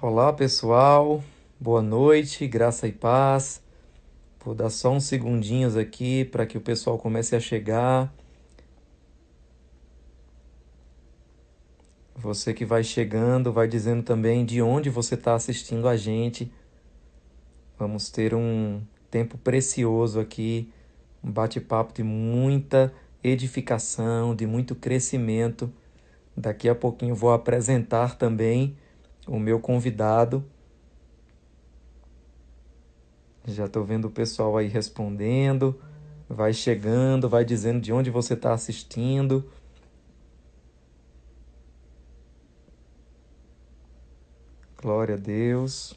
Olá, pessoal. Boa noite, graça e paz. Vou dar só uns segundinhos aqui para que o pessoal comece a chegar. Você que vai chegando, vai dizendo também de onde você está assistindo a gente. Vamos ter um tempo precioso aqui, um bate-papo de muita edificação, de muito crescimento. Daqui a pouquinho vou apresentar também o meu convidado. Já estou vendo o pessoal aí respondendo. Vai chegando, vai dizendo de onde você está assistindo. Glória a Deus.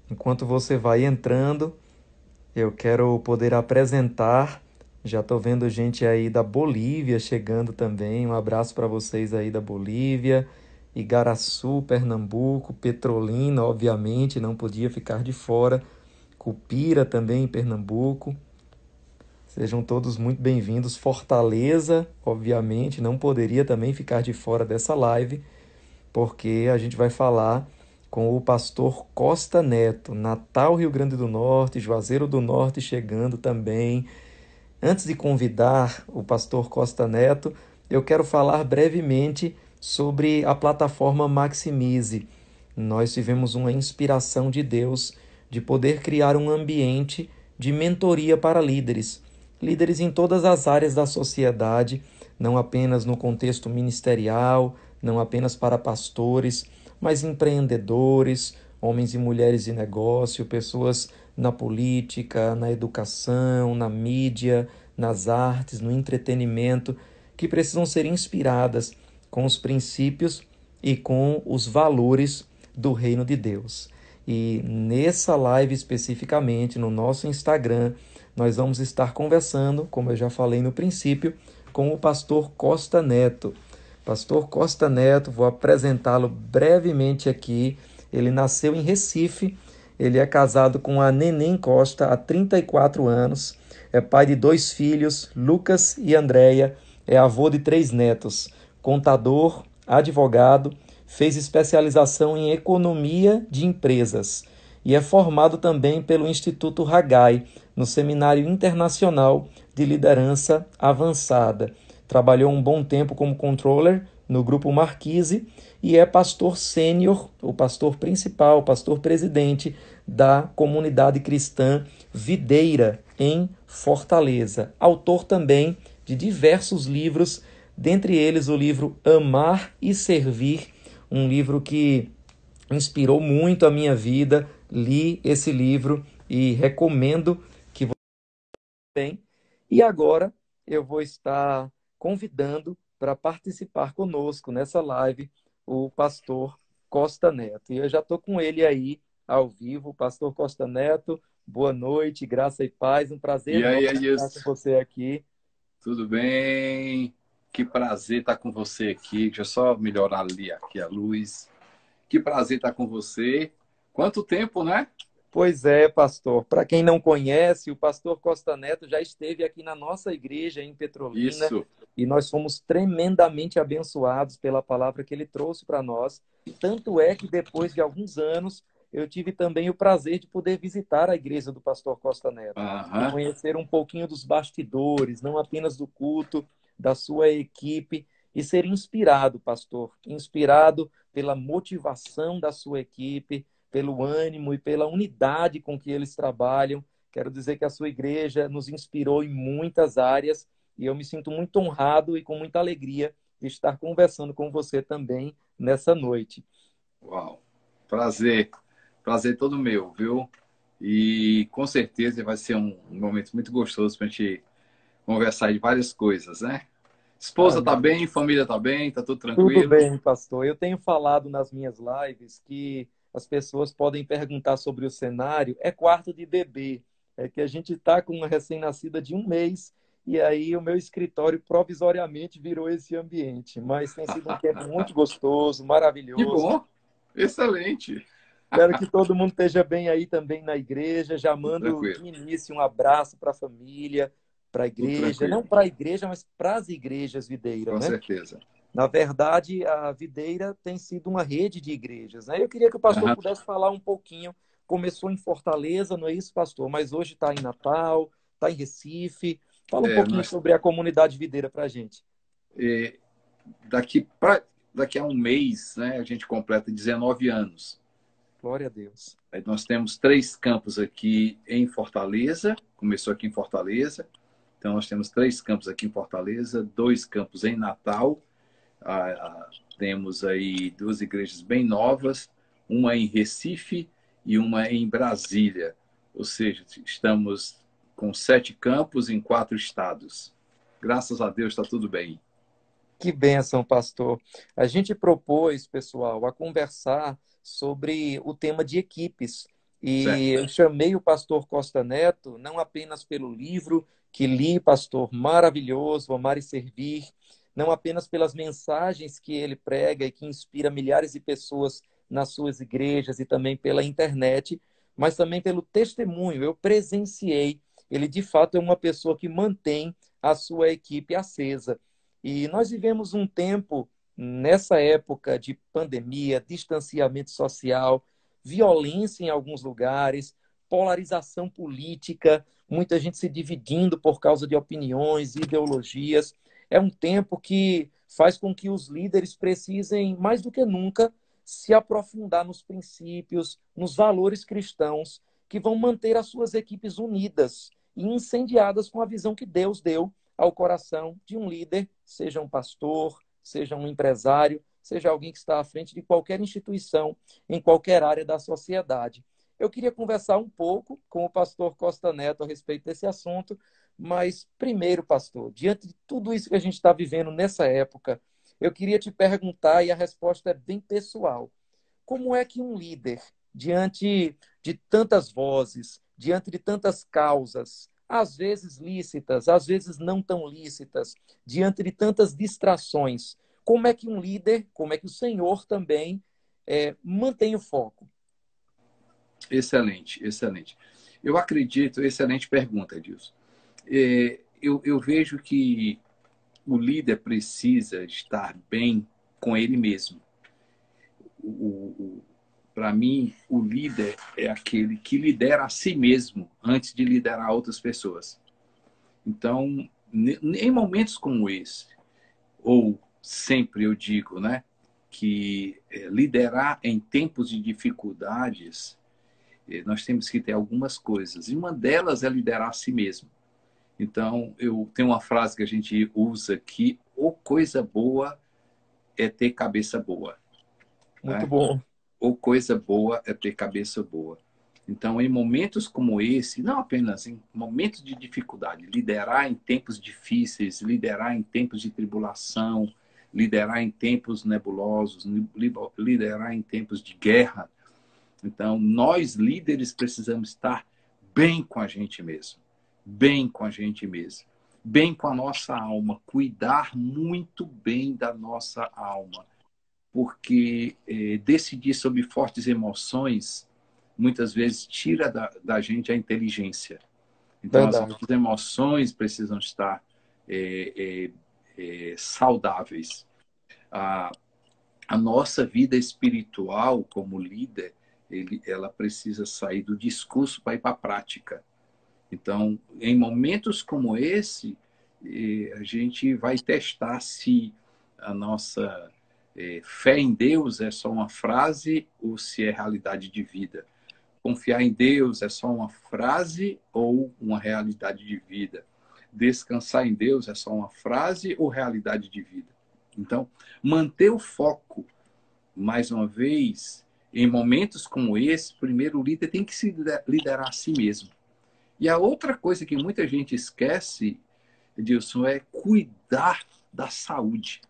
Enquanto você vai entrando, eu quero poder apresentar. Já estou vendo gente aí da Bolívia chegando também. Um abraço para vocês aí da Bolívia. Igaraçu, Pernambuco, Petrolina, obviamente, não podia ficar de fora. Cupira também em Pernambuco. Sejam todos muito bem-vindos. Fortaleza, obviamente, não poderia também ficar de fora dessa live, porque a gente vai falar com o pastor Costa Neto, Natal, Rio Grande do Norte, Juazeiro do Norte chegando também. Antes de convidar o pastor Costa Neto, eu quero falar brevemente sobre a plataforma Maximize. Nós tivemos uma inspiração de Deus de poder criar um ambiente de mentoria para líderes. Líderes em todas as áreas da sociedade, não apenas no contexto ministerial, não apenas para pastores, mas empreendedores, homens e mulheres de negócio, pessoas na política, na educação, na mídia, nas artes, no entretenimento, que precisam ser inspiradas com os princípios e com os valores do reino de Deus. E nessa live especificamente, no nosso Instagram, nós vamos estar conversando, como eu já falei no princípio, com o pastor Costa Neto. Pastor Costa Neto, vou apresentá-lo brevemente aqui. Ele nasceu em Recife, ele é casado com a Neném Costa há 34 anos, é pai de 2 filhos, Lucas e Andréia, é avô de 3 netos, contador, advogado, fez especialização em economia de empresas e é formado também pelo Instituto Haggai, no Seminário Internacional de Liderança Avançada. Trabalhou um bom tempo como controller no Grupo Marquise e é pastor sênior, o pastor principal, o pastor presidente da comunidade cristã Videira, em Fortaleza. Autor também de diversos livros, dentre eles o livro Amar e Servir, um livro que inspirou muito a minha vida. Li esse livro e recomendo que você tenha. E agora eu vou estar convidando para participar conosco nessa live o pastor Costa Neto. E eu já estou com ele aí ao vivo. Pastor Costa Neto, boa noite, graça e paz. Um prazer E enorme aí, estar com Adilson, você aqui. tudo bem? Que prazer estar com você aqui. Deixa eu só melhorar ali aqui a luz. Que prazer estar com você. Quanto tempo, né? Pois é, pastor. Para quem não conhece, o pastor Costa Neto já esteve aqui na nossa igreja em Petrolina Isso. e nós fomos tremendamente abençoados pela palavra que ele trouxe para nós. Tanto é que depois de alguns anos eu tive também o prazer de poder visitar a igreja do pastor Costa Neto e Aham. conhecer um pouquinho dos bastidores, não apenas do culto, da sua equipe e ser inspirado, pastor, inspirado pela motivação da sua equipe, pelo ânimo e pela unidade com que eles trabalham. Quero dizer que a sua igreja nos inspirou em muitas áreas e eu me sinto muito honrado e com muita alegria de estar conversando com você também nessa noite. Uau. Prazer. Prazer todo meu, viu? E com certeza vai ser um momento muito gostoso para a gente conversar de várias coisas, né? Esposa tá Amém. bem, família tá bem, tá tudo Tudo tranquilo? bem, pastor. Eu tenho falado nas minhas lives que as pessoas podem perguntar sobre o cenário. É quarto de bebê. É que a gente está com uma recém-nascida de 1 mês e aí o meu escritório provisoriamente virou esse ambiente. Mas tem sido um tempo muito gostoso, Que maravilhoso. bom. Excelente. Espero que todo mundo esteja bem aí também na igreja. Já mando Tranquilo. de início um abraço para a família. para a Tudo igreja, não tranquilo, para a igreja, mas para as igrejas Videira, com né? certeza. Na verdade, a Videira tem sido uma rede de igrejas, né? Eu queria que o pastor Aham. pudesse falar um pouquinho. Começou em Fortaleza, não é isso, pastor? Mas hoje está em Natal, está em Recife. Fala um É, pouquinho nós, sobre a comunidade Videira para a gente. é, daqui a um mês, né, a gente completa 19 anos. Glória a Deus. Aí nós temos 3 campos aqui em Fortaleza, começou aqui em Fortaleza. Então, nós temos 3 campos aqui em Fortaleza, 2 campos em Natal. Temos aí 2 igrejas bem novas, uma em Recife e uma em Brasília. Ou seja, estamos com 7 campos em 4 estados. Graças a Deus está tudo bem. Que bênção, pastor. A gente propôs, pessoal, a conversar sobre o tema de equipes. E Certo. eu chamei o pastor Costa Neto, não apenas pelo livro que li, pastor, maravilhoso, Amar e Servir, não apenas pelas mensagens que ele prega e que inspira milhares de pessoas nas suas igrejas e também pela internet, mas também pelo testemunho. Eu presenciei. Ele, de fato, é uma pessoa que mantém a sua equipe acesa. E nós vivemos um tempo, nessa época de pandemia, distanciamento social, violência em alguns lugares, polarização política, muita gente se dividindo por causa de opiniões, ideologias. É um tempo que faz com que os líderes precisem, mais do que nunca, se aprofundar nos princípios, nos valores cristãos, que vão manter as suas equipes unidas e incendiadas com a visão que Deus deu ao coração de um líder, seja um pastor, seja um empresário, seja alguém que está à frente de qualquer instituição, em qualquer área da sociedade. Eu queria conversar um pouco com o pastor Costa Neto a respeito desse assunto, mas primeiro, pastor, diante de tudo isso que a gente está vivendo nessa época, eu queria te perguntar, e a resposta é bem pessoal: como é que um líder, diante de tantas vozes, diante de tantas causas, às vezes lícitas, às vezes não tão lícitas, diante de tantas distrações, como é que um líder, como é que o Senhor também mantém o foco? Excelente, excelente. Eu acredito, excelente pergunta, Edilson. Eu vejo que o líder precisa estar bem com ele mesmo. Para mim, o líder é aquele que lidera a si mesmo antes de liderar outras pessoas. Então, em momentos como esse, ou sempre eu digo, né, que liderar em tempos de dificuldades, nós temos que ter algumas coisas. E uma delas é liderar a si mesmo. Então, eu tenho uma frase que a gente usa aqui: ou coisa boa é ter cabeça boa, Muito né? bom. Ou coisa boa é ter cabeça boa. Então, em momentos como esse, não apenas em momentos de dificuldade, liderar em tempos difíceis, liderar em tempos de tribulação, liderar em tempos nebulosos, liderar em tempos de guerra. Então, nós líderes precisamos estar bem com a gente mesmo, bem com a gente mesmo, bem com a nossa alma, cuidar muito bem da nossa alma, porque decidir sobre fortes emoções muitas vezes tira da gente a inteligência. Então, as Verdade. nossas emoções precisam estar saudáveis. A, a nossa vida espiritual como líder, ela precisa sair do discurso para ir para a prática. Então, em momentos como esse, a gente vai testar se a nossa fé em Deus é só uma frase ou se é realidade de vida. Confiar em Deus é só uma frase ou uma realidade de vida. Descansar em Deus é só uma frase ou realidade de vida. Então, manter o foco, mais uma vez, em momentos como esse, primeiro o líder tem que se liderar a si mesmo. E a outra coisa que muita gente esquece, Edilson, é cuidar da saúde.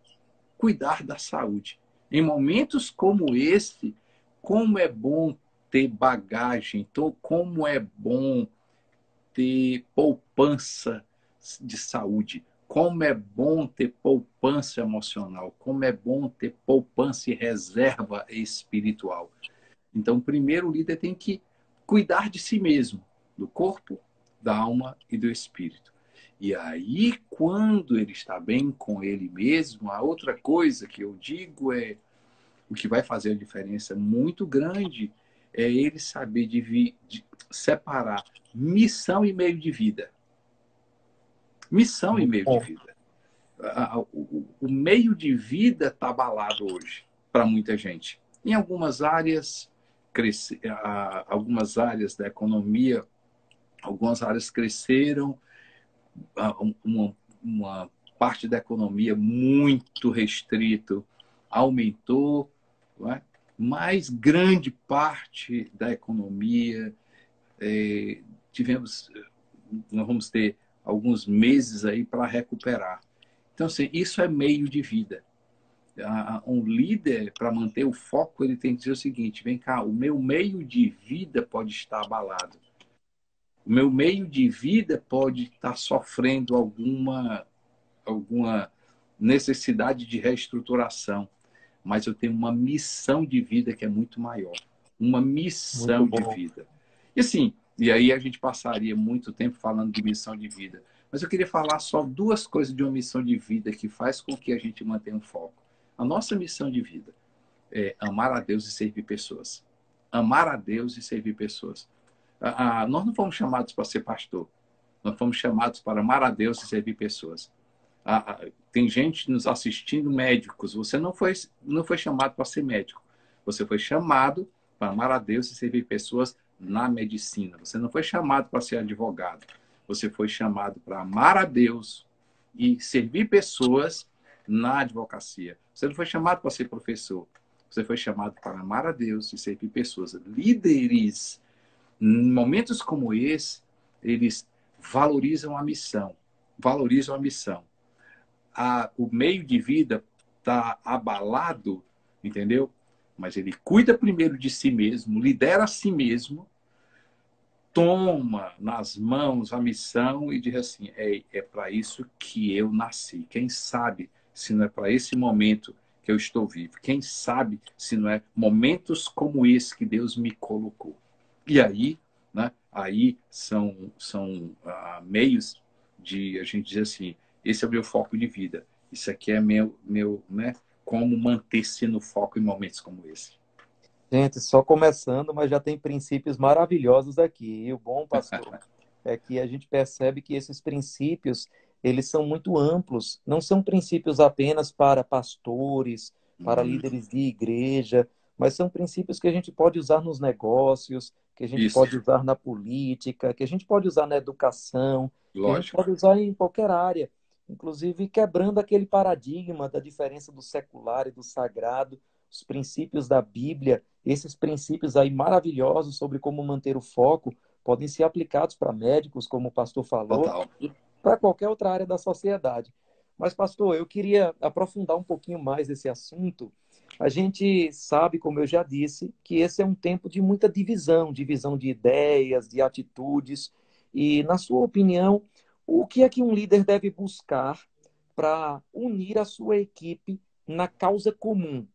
Cuidar da saúde. Em momentos como esse, como é bom ter bagagem, como é bom ter poupança de saúde, como é bom ter poupança emocional, como é bom ter poupança e reserva espiritual. Então, primeiro o líder tem que cuidar de si mesmo, do corpo, da alma e do espírito. E aí, quando ele está bem com ele mesmo, a outra coisa que eu digo é o que vai fazer a diferença muito grande é ele saber de separar missão e meio de vida. Missão e Muito meio de bom. vida. O meio de vida está abalado hoje para muita gente. Em algumas áreas, algumas áreas da economia, algumas áreas cresceram, uma parte da economia muito restrito aumentou, não é? Mas grande parte da economia tivemos, nós vamos ter alguns meses aí para recuperar. Então, assim, isso é meio de vida. Um líder, para manter o foco, ele tem que dizer o seguinte: vem cá, o meu meio de vida pode estar abalado. O meu meio de vida pode estar sofrendo alguma necessidade de reestruturação, mas eu tenho uma missão de vida que é muito maior. Uma Muito missão de bom. vida. E assim, e aí a gente passaria muito tempo falando de missão de vida. Mas eu queria falar só duas coisas de uma missão de vida que faz com que a gente mantenha um foco. A nossa missão de vida é amar a Deus e servir pessoas. Amar a Deus e servir pessoas. Nós não fomos chamados para ser pastor. Nós fomos chamados para amar a Deus e servir pessoas. Tem gente nos assistindo, médicos. Você não foi chamado para ser médico. Você foi chamado para amar a Deus e servir pessoas na medicina. Você não foi chamado para ser advogado. Você foi chamado para amar a Deus e servir pessoas na advocacia. Você não foi chamado para ser professor. Você foi chamado para amar a Deus e servir pessoas. Líderes, em momentos como esse, eles valorizam a missão. Valorizam a missão. O meio de vida está abalado, entendeu? Mas ele cuida primeiro de si mesmo, lidera a si mesmo, toma nas mãos a missão e diz assim: é para isso que eu nasci. Quem sabe se não é para esse momento que eu estou vivo? Quem sabe se não é momentos como esse que Deus me colocou? E aí, né? Aí são meios de a gente dizer assim: esse é o meu foco de vida. Isso aqui é né? Como manter-se no foco em momentos como esse. Gente, só começando, mas já tem princípios maravilhosos aqui. E o bom, pastor, é que a gente percebe que esses princípios, eles são muito amplos. Não são princípios apenas para pastores, para líderes de igreja, mas são princípios que a gente pode usar nos negócios, que a gente Isso, pode usar na política, que a gente pode usar na educação, que a gente lógico. pode usar em qualquer área, inclusive quebrando aquele paradigma da diferença do secular e do sagrado, os princípios da Bíblia. Esses princípios aí maravilhosos sobre como manter o foco podem ser aplicados para médicos, como o pastor falou, Total. e para qualquer outra área da sociedade. Mas, pastor, eu queria aprofundar um pouquinho mais esse assunto. A gente sabe, como eu já disse, que esse é um tempo de muita divisão, divisão de ideias, de atitudes. E, na sua opinião, o que é que um líder deve buscar para unir a sua equipe na causa comum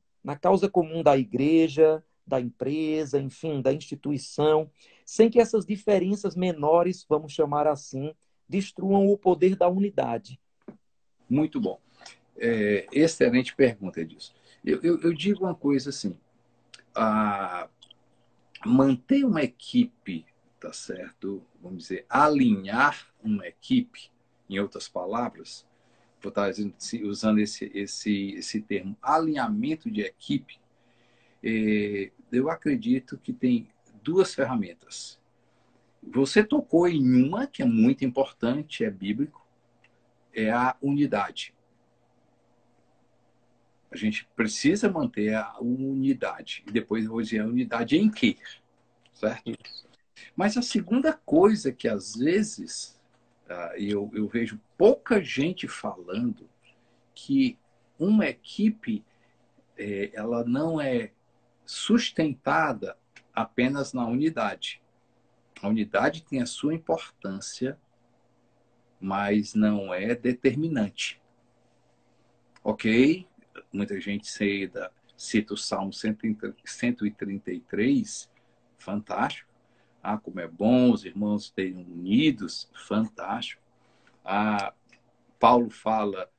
da igreja, da empresa, enfim, da instituição, sem que essas diferenças menores, vamos chamar assim, destruam o poder da unidade? Muito bom. Excelente pergunta disso. Eu digo uma coisa assim: a, manter uma equipe, tá certo? Vamos dizer, alinhar uma equipe, em outras palavras, vou estar usando esse termo, alinhamento de equipe. Eu acredito que tem duas ferramentas. Você tocou em uma que é muito importante, é bíblico, é a unidade. A gente precisa manter a unidade. E depois eu vou dizer a unidade em quê, certo? Mas a segunda coisa que às vezes eu vejo pouca gente falando, que uma equipe ela não é sustentada apenas na unidade. A unidade tem a sua importância, mas não é determinante. Ok? Muita gente cita o Salmo 133, fantástico. Como é bom os irmãos estarem unidos, fantástico. A Paulo fala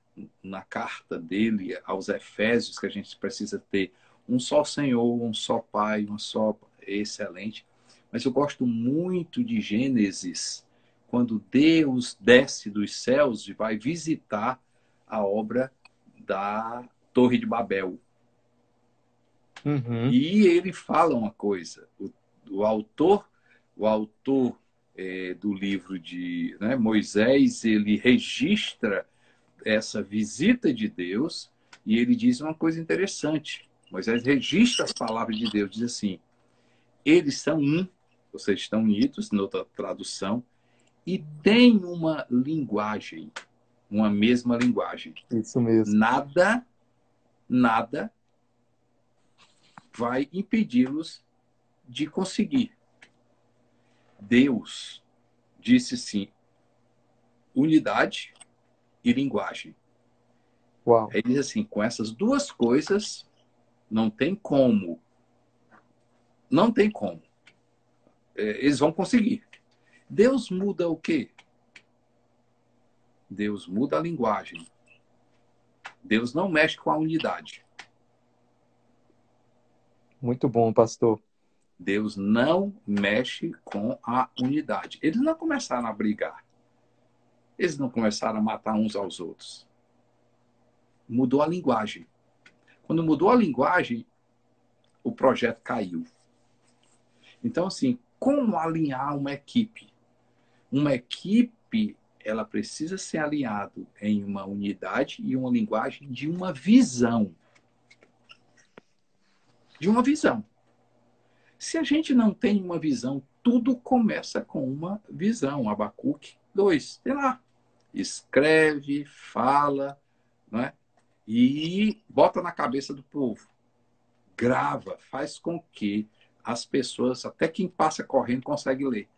na carta dele aos Efésios que a gente precisa ter um só Senhor, um só Pai, uma só excelente. Mas eu gosto muito de Gênesis, quando Deus desce dos céus e vai visitar a obra da Torre de Babel. Uhum. E ele fala uma coisa, o autor, do livro de Moisés, ele registra essa visita de Deus e ele diz uma coisa interessante. Moisés registra as palavras de Deus, diz assim, eles são um, vocês estão unidos, na outra tradução, e têm uma linguagem, uma mesma linguagem. Isso mesmo. Nada vai impedi-los de conseguir. Deus disse sim, unidade e linguagem. Uau. Ele diz assim, com essas duas coisas, não tem como. Não tem como. Eles vão conseguir. Deus muda o quê? Deus muda a linguagem. Deus não mexe com a unidade. Muito bom, pastor. Deus não mexe com a unidade. Eles não começaram a brigar. Eles não começaram a matar uns aos outros. Mudou a linguagem. Quando mudou a linguagem, o projeto caiu. Então, assim, como alinhar uma equipe? Uma equipe, ela precisa ser alinhada em uma unidade e uma linguagem de uma visão. De uma visão. Se a gente não tem uma visão, tudo começa com uma visão. Abacuque 2, sei lá. Escreve, fala, não é? E bota na cabeça do povo. Grava, faz com que as pessoas, até quem passa correndo, consegue ler.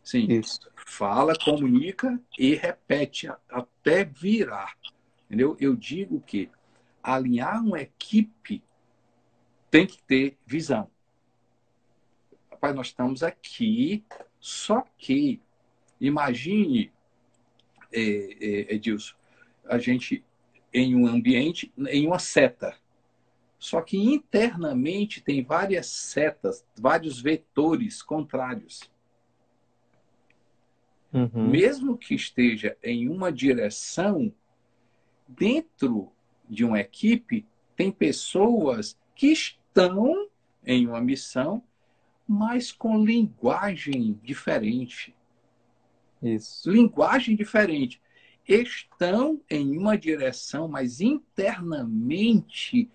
Sim, Isso. fala, comunica e repete até virar. Entendeu? Eu digo que alinhar uma equipe tem que ter visão. Rapaz, nós estamos aqui, só que imagine, Edilson, a gente em um ambiente, em uma seta. Só que internamente tem várias setas, vários vetores contrários. Uhum. Mesmo que esteja em uma direção, dentro de uma equipe, tem pessoas que estão em uma missão, mas com linguagem diferente. Isso. Linguagem diferente. Estão em uma direção, mas internamente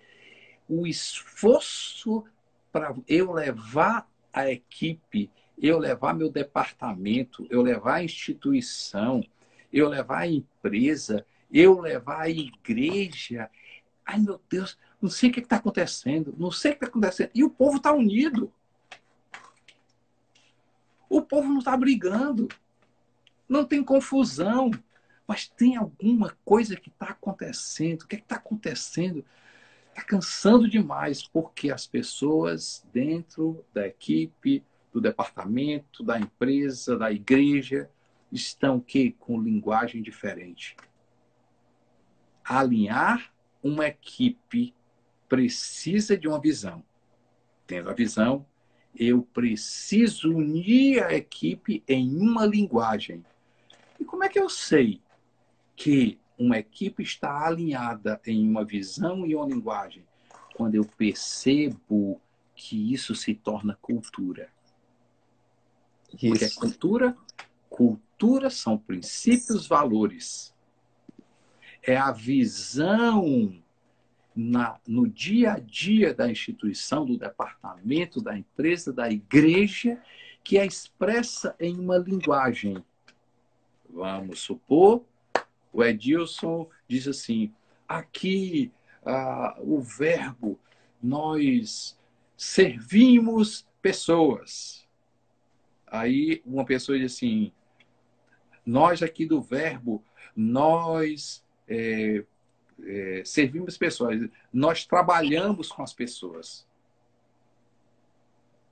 o esforço para eu levar a equipe, eu levar meu departamento, eu levar a instituição, eu levar a empresa, eu levar a igreja. Ai, meu Deus, não sei o que está acontecendo, não sei o que está acontecendo. E o povo está unido. O povo não está brigando. Não tem confusão. Mas tem alguma coisa que está acontecendo. O que está acontecendo? Está cansando demais, porque as pessoas dentro da equipe, do departamento, da empresa, da igreja, estão que com linguagem diferente. Alinhar uma equipe precisa de uma visão. Tendo a visão, eu preciso unir a equipe em uma linguagem. E como é que eu sei que uma equipe está alinhada em uma visão e uma linguagem? Quando eu percebo que isso se torna cultura. Porque Isso. cultura são princípios, valores. É a visão no dia a dia da instituição, do departamento, da empresa, da igreja, que é expressa em uma linguagem. Vamos supor, o Edilson diz assim, aqui o verbo, nós servimos pessoas. Aí uma pessoa diz assim, nós aqui do verbo, nós servimos pessoas, nós trabalhamos com as pessoas.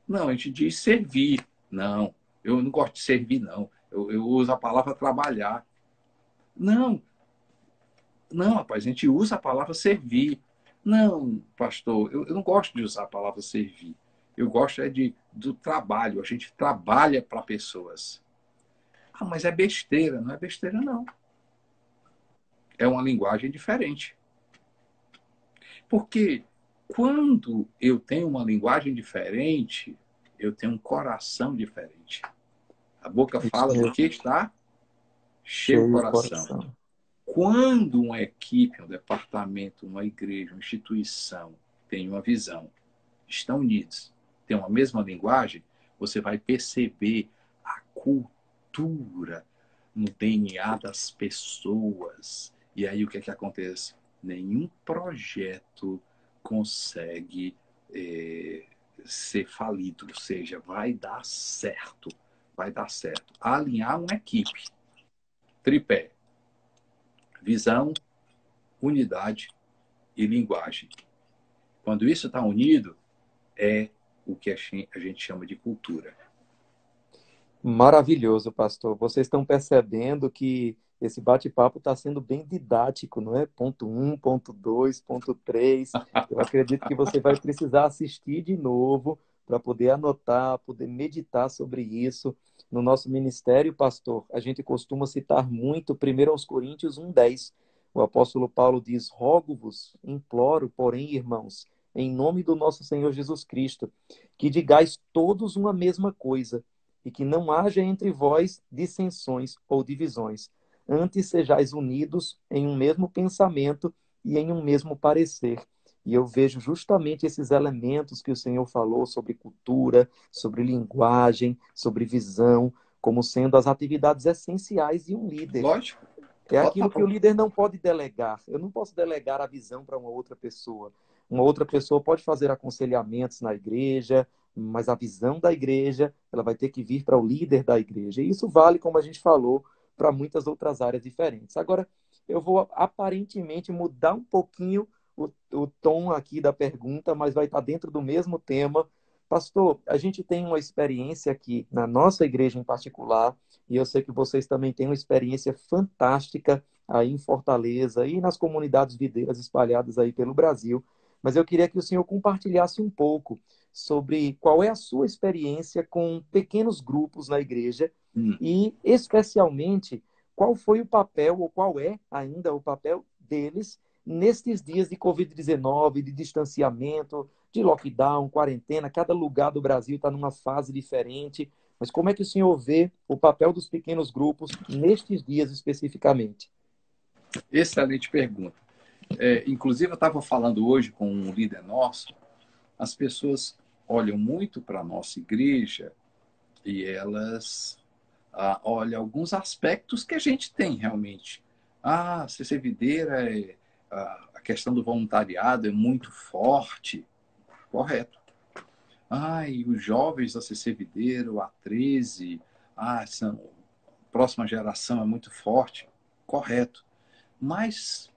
Não, a gente diz servir. Não, eu não gosto de servir, não. Eu uso a palavra trabalhar. Não, não, rapaz, a gente usa a palavra servir. Não, pastor, eu não gosto de usar a palavra servir. Eu gosto do trabalho. A gente trabalha para pessoas. Ah, mas é besteira. Não é besteira, não. É uma linguagem diferente. Porque quando eu tenho uma linguagem diferente, eu tenho um coração diferente. A boca Isso fala do mesmo. que está cheio o Cheio o coração. coração. Quando uma equipe, um departamento, uma igreja, uma instituição tem uma visão, estão unidos, têm uma mesma linguagem, você vai perceber a cultura no DNA das pessoas. E aí o que é que acontece? Nenhum projeto consegue ser falido, ou seja, vai dar certo. Vai dar certo. Alinhar uma equipe, tripé, visão, unidade e linguagem. Quando isso está unido, é o que a gente chama de cultura. Maravilhoso, pastor. Vocês estão percebendo que esse bate-papo está sendo bem didático, não é? Ponto um, ponto 2, ponto 3. Eu acredito que você vai precisar assistir de novo para poder anotar, poder meditar sobre isso. No nosso ministério, pastor, a gente costuma citar muito 1 aos Coríntios 1:10. O apóstolo Paulo diz: Rogo-vos, imploro, porém, irmãos, em nome do nosso Senhor Jesus Cristo, que digais todos uma mesma coisa e que não haja entre vós dissensões ou divisões. Antes sejais unidos em um mesmo pensamento e em um mesmo parecer. E eu vejo justamente esses elementos que o Senhor falou sobre cultura, sobre linguagem, sobre visão, como sendo as atividades essenciais de um líder. Lógico, É aquilo que o total. líder não pode delegar. Eu não posso delegar a visão para uma outra pessoa. Uma outra pessoa pode fazer aconselhamentos na igreja, mas a visão da igreja, ela vai ter que vir para o líder da igreja. E isso vale, como a gente falou, para muitas outras áreas diferentes. Agora, eu vou aparentemente mudar um pouquinho o tom aqui da pergunta, mas vai estar dentro do mesmo tema. Pastor, a gente tem uma experiência aqui na nossa igreja em particular, e eu sei que vocês também têm uma experiência fantástica aí em Fortaleza e nas comunidades videiras espalhadas aí pelo Brasil. Mas eu queria que o senhor compartilhasse um pouco sobre qual é a sua experiência com pequenos grupos na igreja Hum. e, especialmente, qual foi o papel, ou qual é ainda o papel deles nestes dias de Covid-19, de distanciamento, de lockdown, quarentena. Cada lugar do Brasil está numa fase diferente. Mas como é que o senhor vê o papel dos pequenos grupos nestes dias especificamente? Excelente pergunta. Inclusive, eu estava falando hoje com um líder nosso, as pessoas olham muito para a nossa igreja e elas olham alguns aspectos que a gente tem realmente. Ah, CC Videira, a questão do voluntariado é muito forte. Correto. Ah, e os jovens da CC Videira, o A13, são, a próxima geração é muito forte. Correto. Mas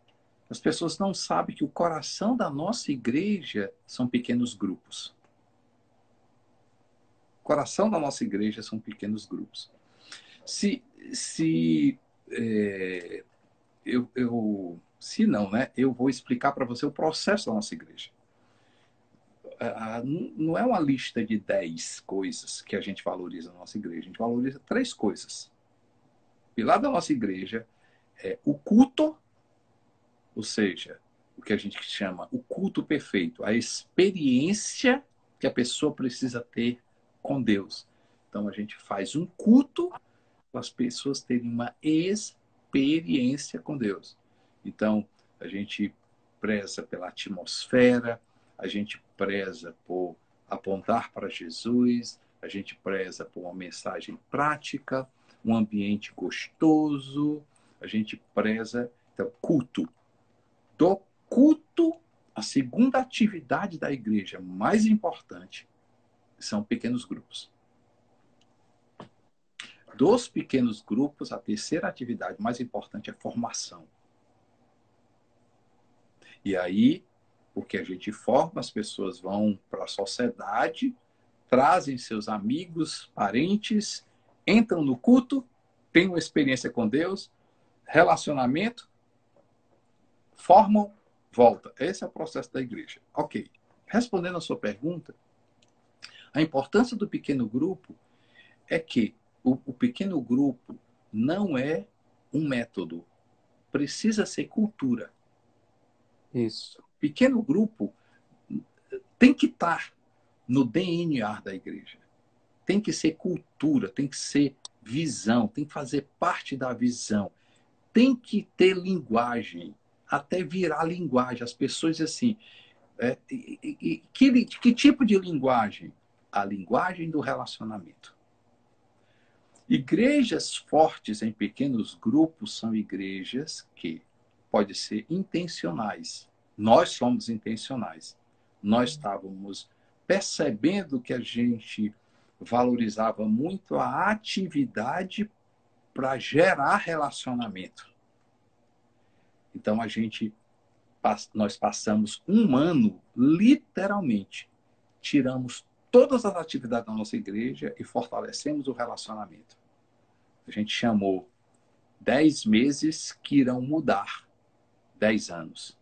as pessoas não sabem que o coração da nossa igreja são pequenos grupos. O coração da nossa igreja são pequenos grupos. Se, se se não, né? Eu vou explicar para você o processo da nossa igreja. Não é uma lista de 10 coisas que a gente valoriza na nossa igreja. A gente valoriza 3 coisas. O pilar da nossa igreja é o culto, ou seja, o que a gente chama o culto perfeito, a experiência que a pessoa precisa ter com Deus. Então a gente faz um culto para as pessoas terem uma experiência com Deus. Então a gente preza pela atmosfera, a gente preza por apontar para Jesus, a gente preza por uma mensagem prática, um ambiente gostoso, a gente preza, então, culto. Do culto, a segunda atividade da igreja mais importante são pequenos grupos. Dos pequenos grupos, a terceira atividade mais importante é formação. E aí, porque a gente forma, as pessoas vão para a sociedade, trazem seus amigos, parentes, entram no culto, têm uma experiência com Deus, relacionamento, formam, volta. Esse é o processo da igreja. Ok. Respondendo a sua pergunta, a importância do pequeno grupo é que o pequeno grupo não é um método, precisa ser cultura. Isso. Pequeno grupo tem que estar no DNA da igreja. Tem que ser cultura, tem que ser visão, tem que fazer parte da visão. Tem que ter linguagem, até virar linguagem. As pessoas dizem assim, que tipo de linguagem? A linguagem do relacionamento. Igrejas fortes em pequenos grupos são igrejas que podem ser intencionais. Nós somos intencionais. Nós estávamos percebendo que a gente valorizava muito a atividade para gerar relacionamento. Então, nós passamos um ano, literalmente, tiramos todas as atividades da nossa igreja e fortalecemos o relacionamento. A gente chamou 10 meses que irão mudar 10 anos.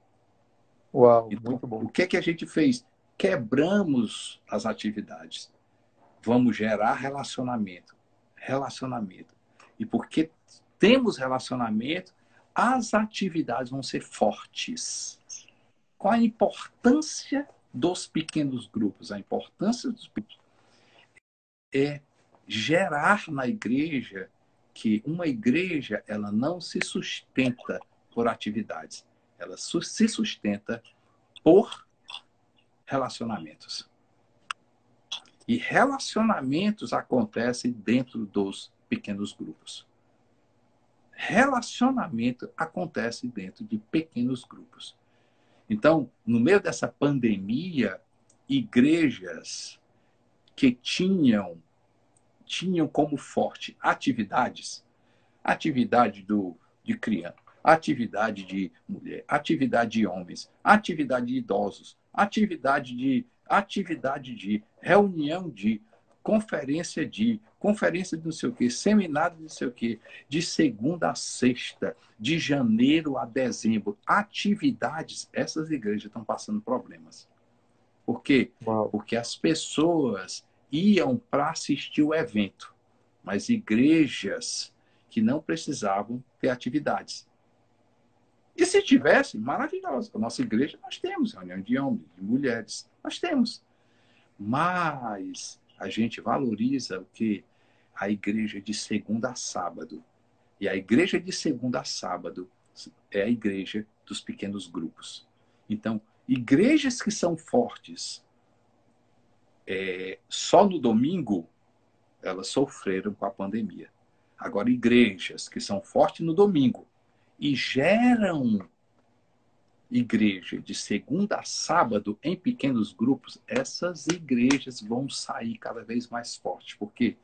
Uau, Então, muito bom. o que a gente fez? Quebramos as atividades. Vamos gerar relacionamento. Relacionamento. E porque temos relacionamento, as atividades vão ser fortes. Qual a importância dos pequenos grupos? A importância dos pequenos é gerar na igreja que uma igreja ela não se sustenta por atividades, ela se sustenta por relacionamentos. E relacionamentos acontecem dentro dos pequenos grupos. Relacionamento acontece dentro de pequenos grupos. Então, no meio dessa pandemia, igrejas que tinham como forte atividade de criança, atividade de mulher, atividade de homens, atividade de idosos, atividade de reunião de conferência de não sei o quê, seminário de não sei o quê, de segunda a sexta, de janeiro a dezembro, atividades, essas igrejas estão passando problemas. Por quê? Uau. Porque as pessoas iam para assistir o evento, mas igrejas que não precisavam ter atividades. E se tivesse, maravilhoso. A nossa igreja, nós temos reunião de homens, de mulheres, nós temos. Mas a gente valoriza o que? A igreja de segunda a sábado. E a igreja de segunda a sábado é a igreja dos pequenos grupos. Então, igrejas que são fortes só no domingo, elas sofreram com a pandemia. Agora, igrejas que são fortes no domingo e geram igreja de segunda a sábado em pequenos grupos, essas igrejas vão sair cada vez mais fortes. Por quê?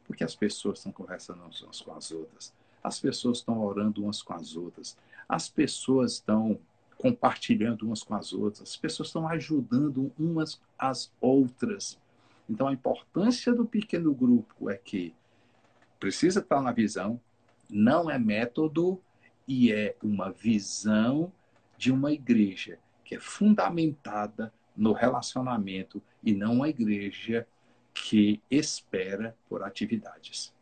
Porque as pessoas estão conversando umas com as outras, as pessoas estão orando umas com as outras, as pessoas estão compartilhando umas com as outras, as pessoas estão ajudando umas às outras. Então, a importância do pequeno grupo é que precisa estar na visão, não é método e é uma visão de uma igreja que é fundamentada no relacionamento e não uma igreja que espera por atividades.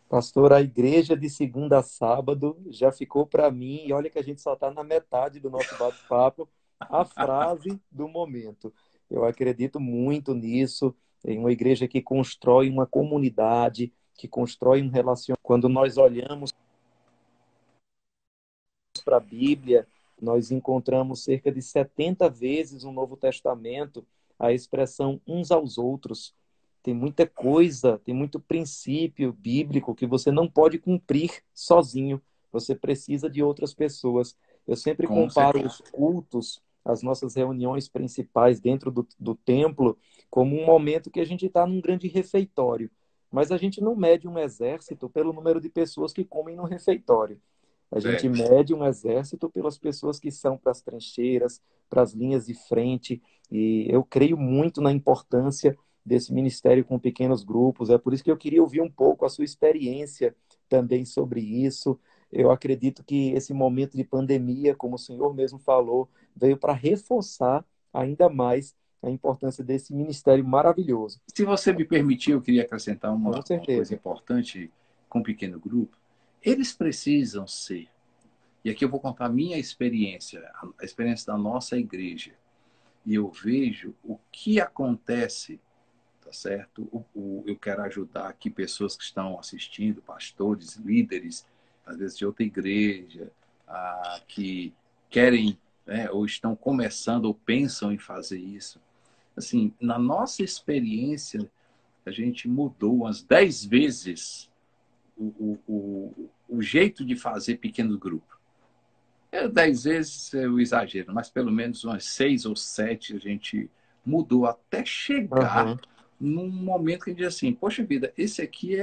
Pastor, a igreja de segunda a sábado já ficou para mim, e olha que a gente só está na metade do nosso bate-papo, a frase do momento. Eu acredito muito nisso, em uma igreja que constrói uma comunidade, que constrói um relacionamento. Quando nós olhamos para a Bíblia, nós encontramos cerca de 70 vezes no Novo Testamento a expressão uns aos outros. Tem muita coisa, tem muito princípio bíblico que você não pode cumprir sozinho. Você precisa de outras pessoas. Eu sempre Com comparo certeza. os cultos, as nossas reuniões principais dentro do templo, como um momento que a gente está num grande refeitório. Mas a gente não mede um exército pelo número de pessoas que comem no refeitório. A gente É, mede um exército pelas pessoas que são para as trincheiras, para as linhas de frente. E eu creio muito na importância desse ministério com pequenos grupos. É por isso que eu queria ouvir um pouco a sua experiência também sobre isso. eu acredito que esse momento de pandemia, como o senhor mesmo falou, veio para reforçar ainda mais a importância desse ministério maravilhoso. Se você me permitir, eu queria acrescentar Com uma coisa certeza. importante com o pequeno grupo. Eles precisam ser, e aqui eu vou contar a minha experiência, a experiência da nossa igreja. E eu vejo o que acontece, tá certo? Eu quero ajudar aqui pessoas que estão assistindo, pastores, líderes, às vezes de outra igreja, que querem, né, ou estão começando ou pensam em fazer isso. Assim, na nossa experiência, a gente mudou umas 10 vezes o jeito de fazer pequeno grupo. 10 vezes eu exagero, mas pelo menos umas 6 ou 7 a gente mudou até chegar Aham, num momento que a gente diz assim, poxa vida, esse aqui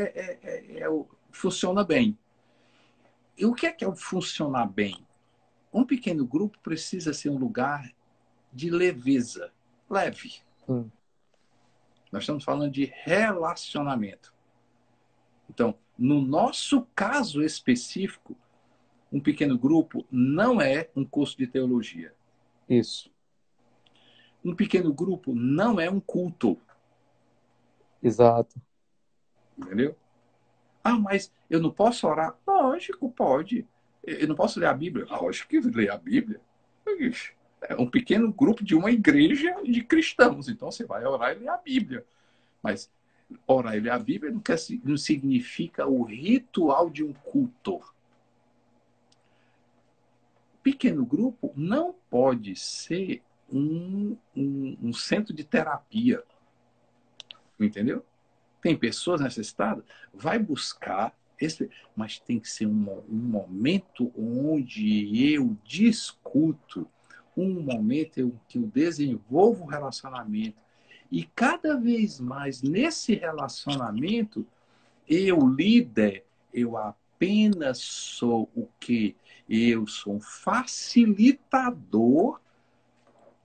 funciona bem. E o que é o funcionar bem? Um pequeno grupo precisa ser um lugar de leveza, leve. sim, Nós estamos falando de relacionamento. Então, no nosso caso específico, um pequeno grupo não é um curso de teologia. isso, Um pequeno grupo não é um culto, exato. entendeu? Ah, mas eu não posso orar? Lógico, pode. Eu não posso ler a Bíblia? Lógico que ler a Bíblia. É um pequeno grupo de uma igreja de cristãos. Então você vai orar e ler a Bíblia. Mas orar e ler a Bíblia não significa o ritual de um culto. Pequeno grupo não pode ser um centro de terapia, entendeu? Tem pessoas necessitadas, vai buscar esse, mas tem que ser um momento onde eu discuto, um momento em que eu desenvolvo um relacionamento. E cada vez mais nesse relacionamento, eu, líder, eu apenas sou o que? Eu sou um facilitador.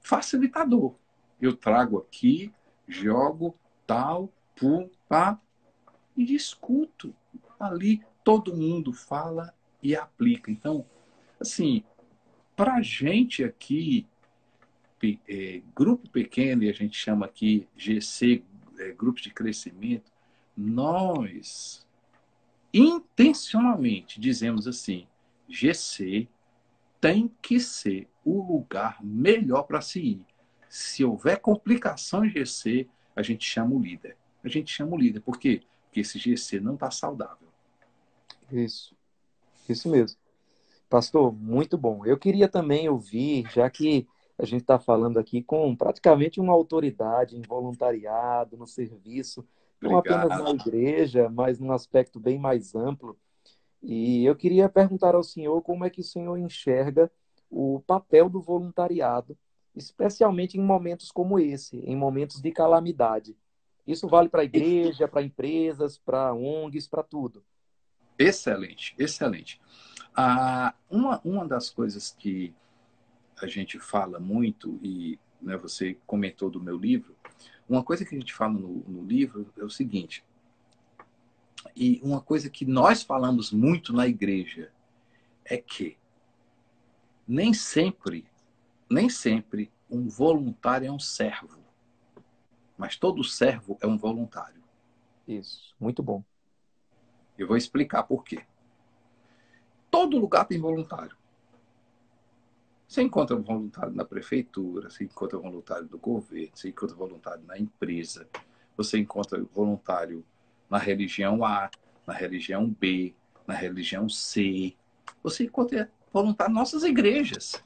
Facilitador. Eu trago aqui, jogo, tal, pum, pá, e discuto. Ali todo mundo fala e aplica. Então, assim, para a gente aqui, grupo pequeno, e a gente chama aqui GC, grupos de crescimento, nós intencionalmente dizemos assim: GC tem que ser o lugar melhor para se ir. Se houver complicação em GC, a gente chama o líder. A gente chama o líder. Por quê? Porque esse GC não está saudável. Isso, isso mesmo. Pastor, muito bom. Eu queria também ouvir, já que a gente está falando aqui com praticamente uma autoridade em voluntariado, no serviço, não apenas na Obrigado. igreja, mas num aspecto bem mais amplo. E eu queria perguntar ao senhor como é que o senhor enxerga o papel do voluntariado, especialmente em momentos como esse, em momentos de calamidade. Isso vale para a igreja, para empresas, para ONGs, para tudo. Excelente, excelente. Uma das coisas que a gente fala muito, e né, você comentou do meu livro, uma coisa que a gente fala no livro é o seguinte, e uma coisa que nós falamos muito na igreja é que nem sempre, nem sempre um voluntário é um servo, mas todo servo é um voluntário. Isso, muito bom. Eu vou explicar por quê. Todo lugar tem voluntário. Você encontra um voluntário na prefeitura, você encontra um voluntário do governo, você encontra um voluntário na empresa, você encontra voluntário na religião A, na religião B, na religião C. Você encontra voluntário nas nossas igrejas.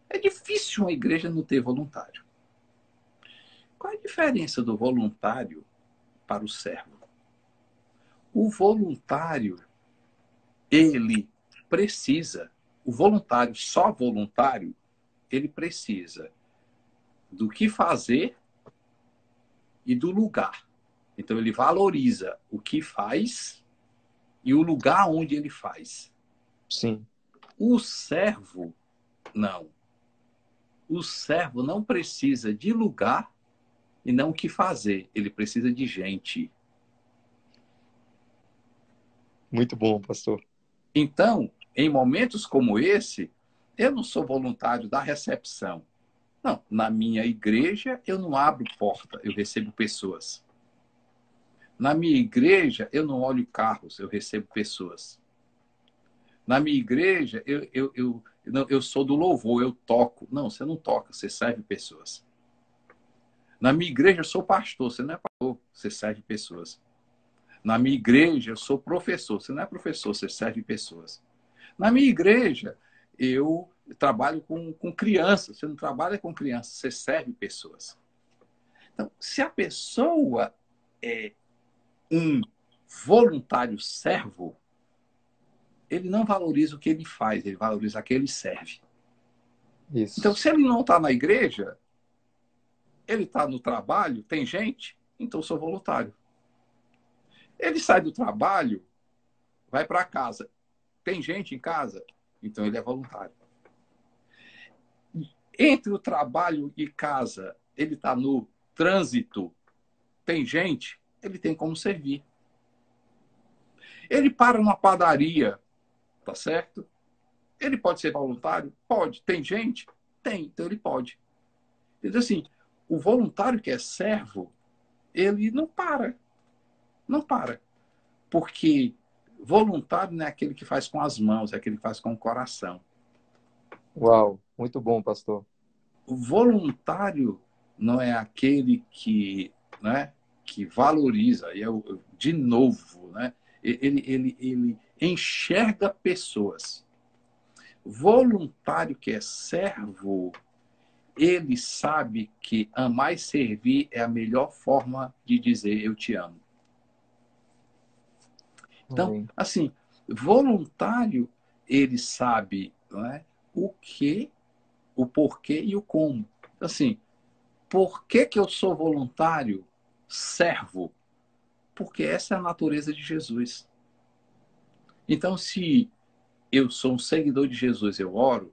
É difícil uma igreja não ter voluntário. Qual é a diferença do voluntário para o servo? O voluntário, ele precisa, o voluntário, só voluntário, ele precisa do que fazer e do lugar. Então, ele valoriza o que faz e o lugar onde ele faz. Sim, O servo, não. O servo não precisa de lugar e não o que fazer. Ele precisa de gente. muito bom, pastor. Então, em momentos como esse, eu não sou voluntário da recepção. Não, na minha igreja eu não abro porta, eu recebo pessoas. Na minha igreja eu não olho carros, eu recebo pessoas. Na minha igreja eu sou do louvor, eu toco. Não, você não toca, você serve pessoas. Na minha igreja eu sou pastor, você não é pastor, você serve pessoas. Na minha igreja eu sou professor, você não é professor, você serve pessoas. Na minha igreja eu trabalho com crianças, você não trabalha com crianças, você serve pessoas. Então, se a pessoa é um voluntário servo, ele não valoriza o que ele faz, ele valoriza a que ele serve. Então, Isso. se ele não está na igreja, ele está no trabalho, tem gente, então eu sou voluntário. Ele sai do trabalho, vai para casa, tem gente em casa, então ele é voluntário. Entre o trabalho e casa, ele está no trânsito, tem gente, ele tem como servir. Ele para numa padaria, tá certo? Ele pode ser voluntário? Pode. Tem gente? Tem, então ele pode. Então, assim, o voluntário que é servo, ele não para. Não para. Porque voluntário não é aquele que faz com as mãos, é aquele que faz com o coração. Uau, muito bom, pastor. O voluntário não é aquele que, né, que valoriza, e de novo, né, ele enxerga pessoas. Voluntário que é servo, ele sabe que amar e servir é a melhor forma de dizer eu te amo. Então, Amém. assim, voluntário, ele sabe, não é, o que, o porquê e o como. Assim, por que que eu sou voluntário? Servo. Porque essa é a natureza de Jesus. Então, se eu sou um seguidor de Jesus, eu oro.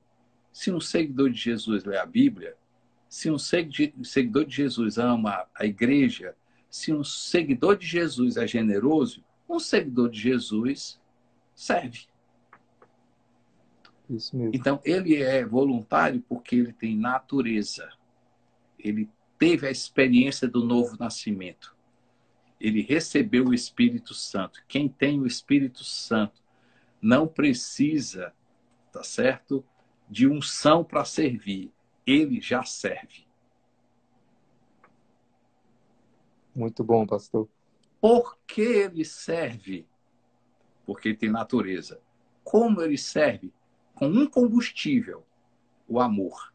Se um seguidor de Jesus lê a Bíblia, se um seguidor de Jesus ama a igreja, se um seguidor de Jesus é generoso, um seguidor de Jesus serve. Isso mesmo. Então, ele é voluntário porque ele tem natureza. Ele teve a experiência do novo nascimento. Ele recebeu o Espírito Santo. Quem tem o Espírito Santo não precisa, tá certo, de unção para servir. Ele já serve. Muito bom, pastor. Por que ele serve? Porque ele tem natureza. Como ele serve? Com um combustível, o amor.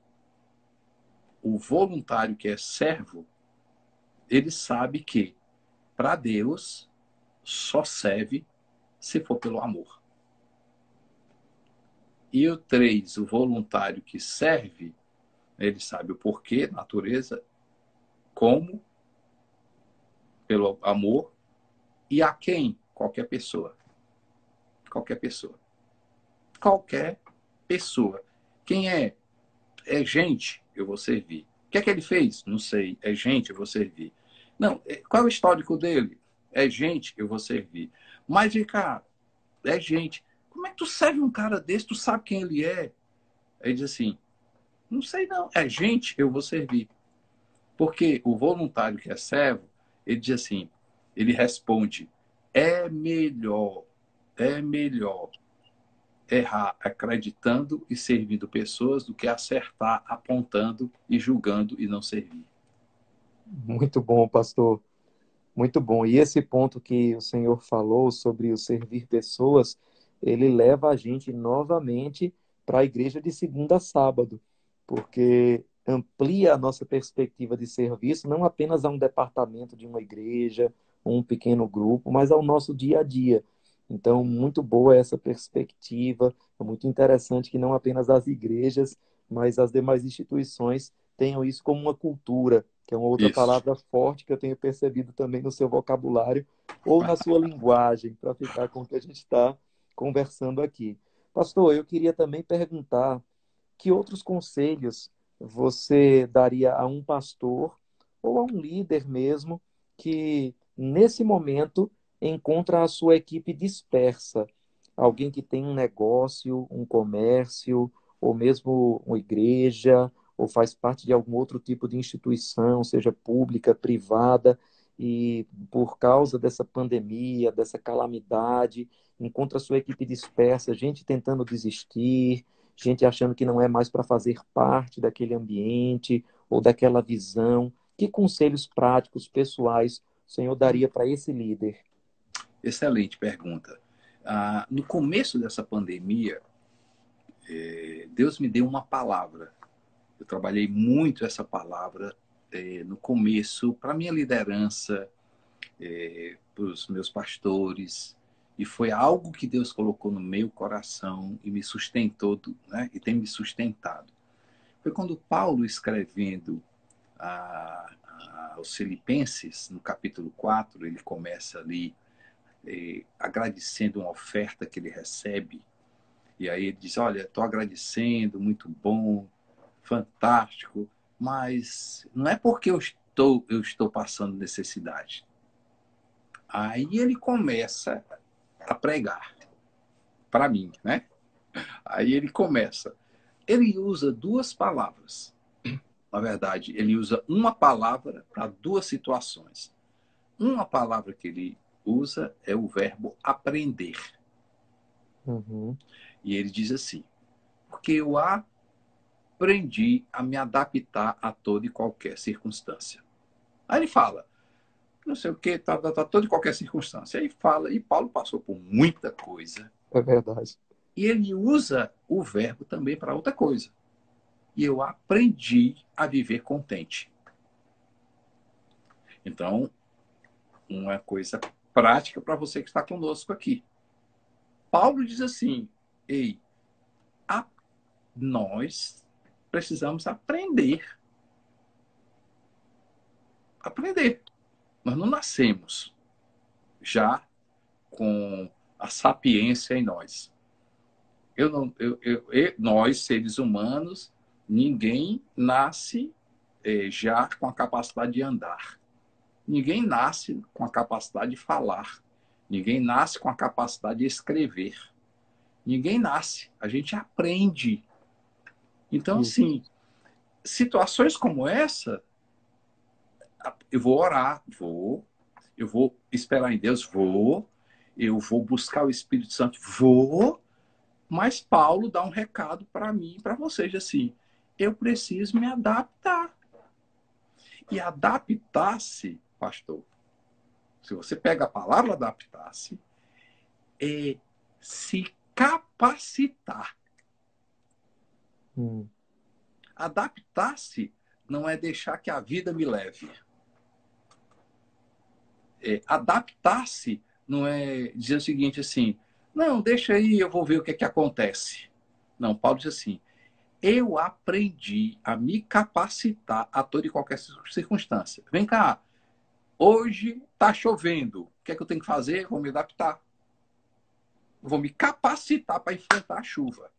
O voluntário que é servo, ele sabe que para Deus só serve se for pelo amor. E o 3, o voluntário que serve, ele sabe o porquê, natureza, como, pelo amor, e a quem? Qualquer pessoa. Qualquer pessoa. Qualquer pessoa. Quem é? É gente, eu vou servir. O que é que ele fez? Não sei. É gente, eu vou servir. Não, qual é o histórico dele? É gente, eu vou servir. Mas, cara, é gente. Como é que tu serve um cara desse? Tu sabe quem ele é? Aí diz assim, não sei não. É gente, eu vou servir. Porque o voluntário que é servo, ele diz assim, ele responde, é melhor errar acreditando e servindo pessoas do que acertar apontando e julgando e não servir. Muito bom, pastor. Muito bom. E esse ponto que o Senhor falou sobre o servir pessoas, ele leva a gente novamente para a igreja de segunda a sábado, porque amplia a nossa perspectiva de serviço, não apenas a um departamento de uma igreja, um pequeno grupo, mas ao nosso dia a dia. Então, muito boa essa perspectiva, é muito interessante que não apenas as igrejas, mas as demais instituições tenham isso como uma cultura, que é uma outra Isso. palavra forte que eu tenho percebido também no seu vocabulário ou na sua linguagem, para ficar com o que a gente está conversando aqui. Pastor, eu queria também perguntar que outros conselhos você daria a um pastor ou a um líder mesmo que, nesse momento, encontra a sua equipe dispersa? alguém que tem um negócio, um comércio, ou mesmo uma igreja, ou faz parte de algum outro tipo de instituição, seja pública, privada, e por causa dessa pandemia, dessa calamidade, encontra sua equipe dispersa, gente tentando desistir, gente achando que não é mais para fazer parte daquele ambiente ou daquela visão. Que conselhos práticos, pessoais, o Senhor daria para esse líder? Excelente pergunta. No começo dessa pandemia, Deus me deu uma palavra. Eu trabalhei muito essa palavra no começo para minha liderança, para os meus pastores, e foi algo que Deus colocou no meu coração e me sustentou, né? E tem me sustentado. Foi quando Paulo, escrevendo aos Filipenses, no capítulo 4, ele começa ali agradecendo uma oferta que ele recebe. E aí ele diz, olha, estou agradecendo, muito bom, fantástico, mas não é porque eu estou passando necessidade. Aí ele começa a pregar para mim, né? Aí ele começa. Ele usa duas palavras. Na verdade, ele usa uma palavra para duas situações. Uma palavra que ele usa é o verbo aprender. Uhum. E ele diz assim, porque eu aprendi a me adaptar a toda e qualquer circunstância. Aí ele fala, não sei o que, toda e qualquer circunstância. Aí fala, e Paulo passou por muita coisa. É verdade. E ele usa o verbo também para outra coisa. E eu aprendi a viver contente. Então, uma coisa prática para você que está conosco aqui. Paulo diz assim, ei, nós precisamos aprender. Aprender. Nós não nascemos já com a sapiência em nós. Nós, seres humanos, ninguém nasce já com a capacidade de andar. Ninguém nasce com a capacidade de falar. Ninguém nasce com a capacidade de escrever. Ninguém nasce. A gente aprende. Então, Isso. assim, situações como essa, eu vou orar, eu vou esperar em Deus, eu vou buscar o Espírito Santo, mas Paulo dá um recado para mim e para vocês, assim, eu preciso me adaptar. E adaptar-se, pastor, se você pega a palavra adaptar-se, é se capacitar. Adaptar-se não é deixar que a vida me leve. Adaptar-se não é dizer o seguinte assim, não, deixa aí, eu vou ver o que é que acontece. Não, Paulo diz assim, eu aprendi a me capacitar a toda e qualquer circunstância. Vem cá, hoje está chovendo, o que é que eu tenho que fazer? Vou me adaptar. Vou me capacitar para enfrentar a chuva.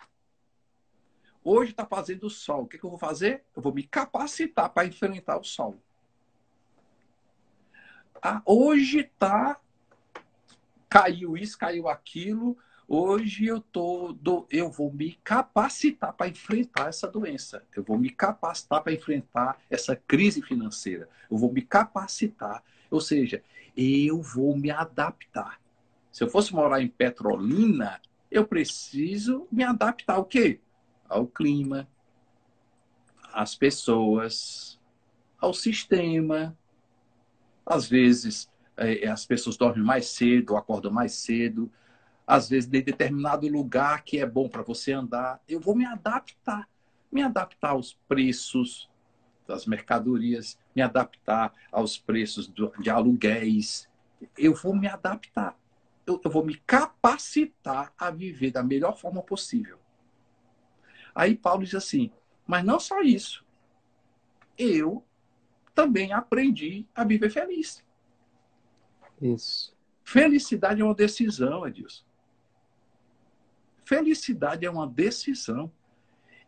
Hoje está fazendo sol, o que é que eu vou fazer? Eu vou me capacitar para enfrentar o sol. Hoje está caiu isso, caiu aquilo. Hoje eu vou me capacitar para enfrentar essa doença. Eu vou me capacitar para enfrentar essa crise financeira. Eu vou me capacitar. Ou seja, eu vou me adaptar. Se eu fosse morar em Petrolina, eu preciso me adaptar ao quê? Ao clima, às pessoas, ao sistema. Às vezes, as pessoas dormem mais cedo, acordam mais cedo. Às vezes, de determinado lugar que é bom para você andar, eu vou me adaptar aos preços das mercadorias, me adaptar aos preços de aluguéis. Eu vou me adaptar. Eu vou me capacitar a viver da melhor forma possível. Aí Paulo diz assim, mas não só isso. Eu também aprendi a viver feliz. Isso. Felicidade é uma decisão, Edilson. Felicidade é uma decisão.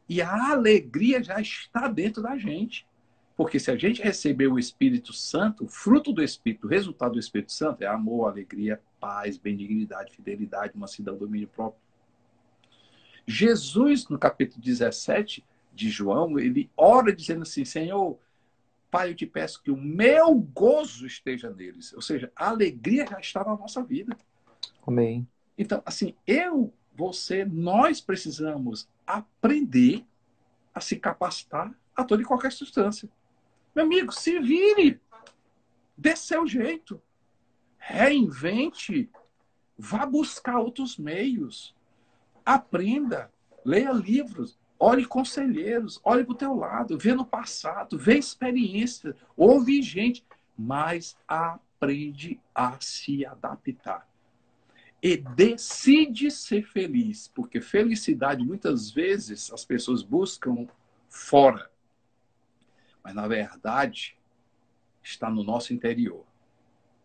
E a alegria já está dentro da gente. Porque se a gente receber o Espírito Santo, o fruto do Espírito, o resultado do Espírito Santo é amor, alegria, paz, benignidade, fidelidade, mansidão, domínio próprio. Jesus, no capítulo 17 de João, ele ora dizendo assim, Senhor, Pai, eu te peço que o meu gozo esteja neles. Ou seja, a alegria já está na nossa vida. Amém. Então, assim, você, nós precisamos aprender a se capacitar a toda e qualquer substância. Meu amigo, se vire, dê seu jeito, reinvente, vá buscar outros meios, aprenda, leia livros, olhe conselheiros, olhe para o teu lado, vê no passado, vê experiência, ouve gente, mas aprende a se adaptar. E decide ser feliz, porque felicidade muitas vezes as pessoas buscam fora, mas na verdade está no nosso interior.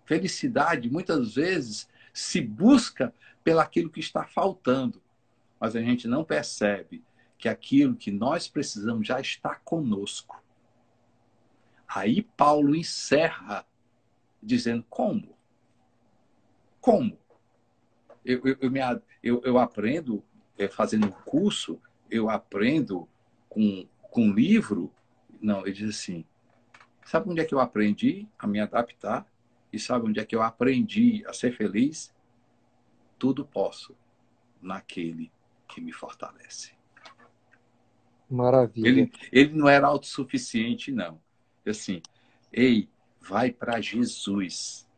Felicidade muitas vezes se busca pelaquilo que está faltando, mas a gente não percebe que aquilo que nós precisamos já está conosco. Aí Paulo encerra dizendo como? Como? Eu aprendo fazendo um curso, eu aprendo com livro. Não, ele diz assim, sabe onde é que eu aprendi a me adaptar? E sabe onde é que eu aprendi a ser feliz? Tudo posso naquele que me fortalece. Maravilha. Ele não era autossuficiente, não. Assim, ei, vai para Jesus.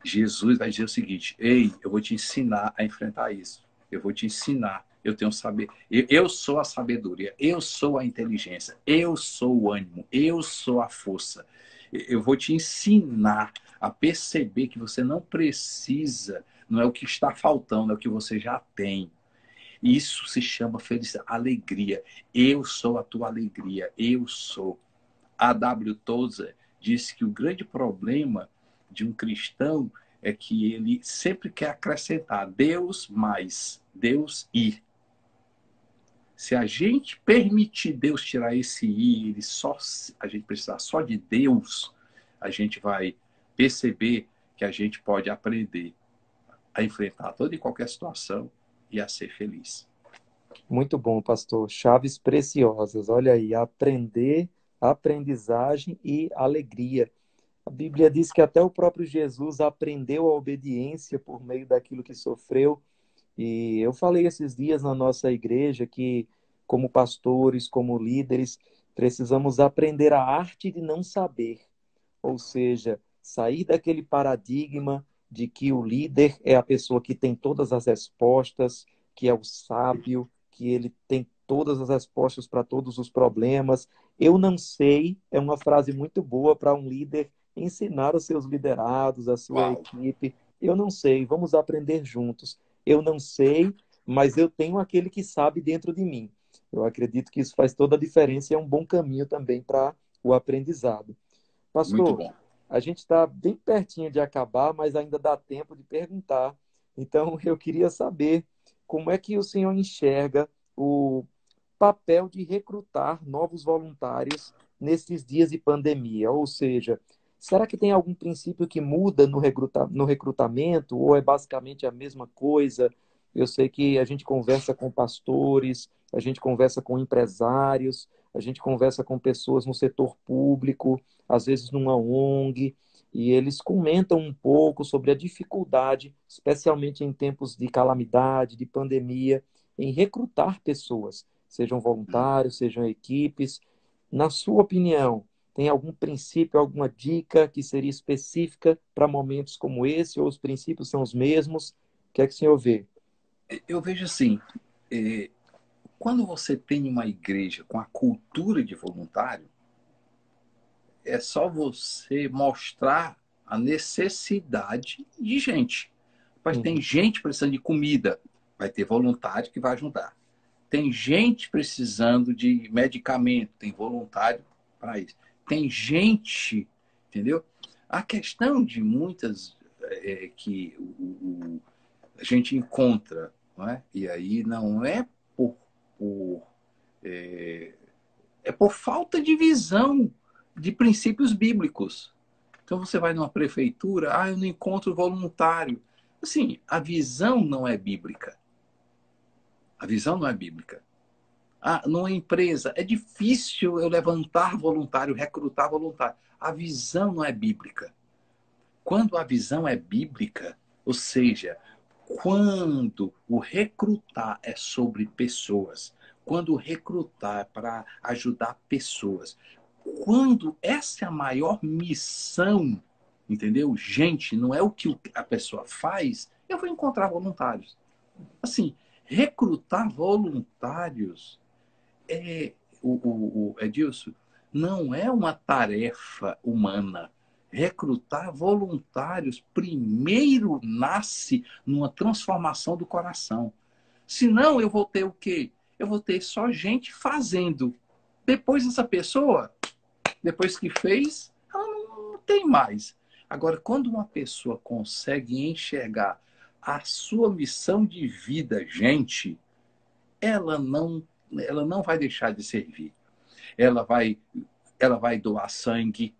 Jesus vai dizer o seguinte, ei, eu vou te ensinar a enfrentar isso. Eu vou te ensinar. Eu tenho saber. Eu sou a sabedoria, eu sou a inteligência, eu sou o ânimo, eu sou a força. Eu vou te ensinar a perceber que você não precisa, não é o que está faltando, é o que você já tem. Isso se chama felicidade, alegria. Eu sou a tua alegria, eu sou. A W. Tozer disse que o grande problema de um cristão é que ele sempre quer acrescentar Deus mais, Deus e. Se a gente permitir Deus tirar esse i, a gente precisar só de Deus, a gente vai perceber que a gente pode aprender a enfrentar toda e qualquer situação e a ser feliz. Muito bom, pastor. Chaves preciosas. Olha aí, aprender, aprendizagem e alegria. A Bíblia diz que até o próprio Jesus aprendeu a obediência por meio daquilo que sofreu. E eu falei esses dias na nossa igreja que, como pastores, como líderes, precisamos aprender a arte de não saber. Ou seja, sair daquele paradigma de que o líder é a pessoa que tem todas as respostas, que é o sábio, que ele tem todas as respostas para todos os problemas. Eu não sei, é uma frase muito boa para um líder ensinar os seus liderados, a sua Uau! equipe. Eu não sei, vamos aprender juntos. Eu não sei, mas eu tenho aquele que sabe dentro de mim. Eu acredito que isso faz toda a diferença e é um bom caminho também para o aprendizado. Muito Pastor, bom. a gente está bem pertinho de acabar, mas ainda dá tempo de perguntar. Então, eu queria saber como é que o senhor enxerga o papel de recrutar novos voluntários nesses dias de pandemia? Ou seja, será que tem algum princípio que muda no recrutamento ou é basicamente a mesma coisa? Eu sei que a gente conversa com pastores, a gente conversa com empresários, a gente conversa com pessoas no setor público, às vezes numa ONG, e eles comentam um pouco sobre a dificuldade, especialmente em tempos de calamidade, de pandemia, em recrutar pessoas, sejam voluntários, sejam equipes. Na sua opinião, tem algum princípio, alguma dica que seria específica para momentos como esse, ou os princípios são os mesmos? O que é que o senhor vê? Eu vejo assim, quando você tem uma igreja com a cultura de voluntário, é só você mostrar a necessidade de gente. Mas tem Uhum. gente precisando de comida, vai ter voluntário que vai ajudar. Tem gente precisando de medicamento, tem voluntário para isso. Tem gente, entendeu? A questão de muitas que a gente encontra, não é? E aí não é por é, é por falta de visão de princípios bíblicos. Então você vai numa prefeitura, eu não encontro voluntário. Assim, a visão não é bíblica. A visão não é bíblica. Ah, numa empresa, é difícil eu levantar voluntário, recrutar voluntário. A visão não é bíblica. Quando a visão é bíblica, ou seja, quando o recrutar é sobre pessoas, quando o recrutar é para ajudar pessoas, quando essa é a maior missão, entendeu? Gente, não é o que a pessoa faz, eu vou encontrar voluntários. Assim, recrutar voluntários é, Edilson, não é uma tarefa humana. Recrutar voluntários primeiro nasce numa transformação do coração. Senão eu vou ter o quê? Eu vou ter só gente fazendo. Depois essa pessoa, depois que fez, ela não tem mais. Agora, quando uma pessoa consegue enxergar a sua missão de vida, gente, ela não, ela não vai deixar de servir. Ela vai, ela vai doar sangue,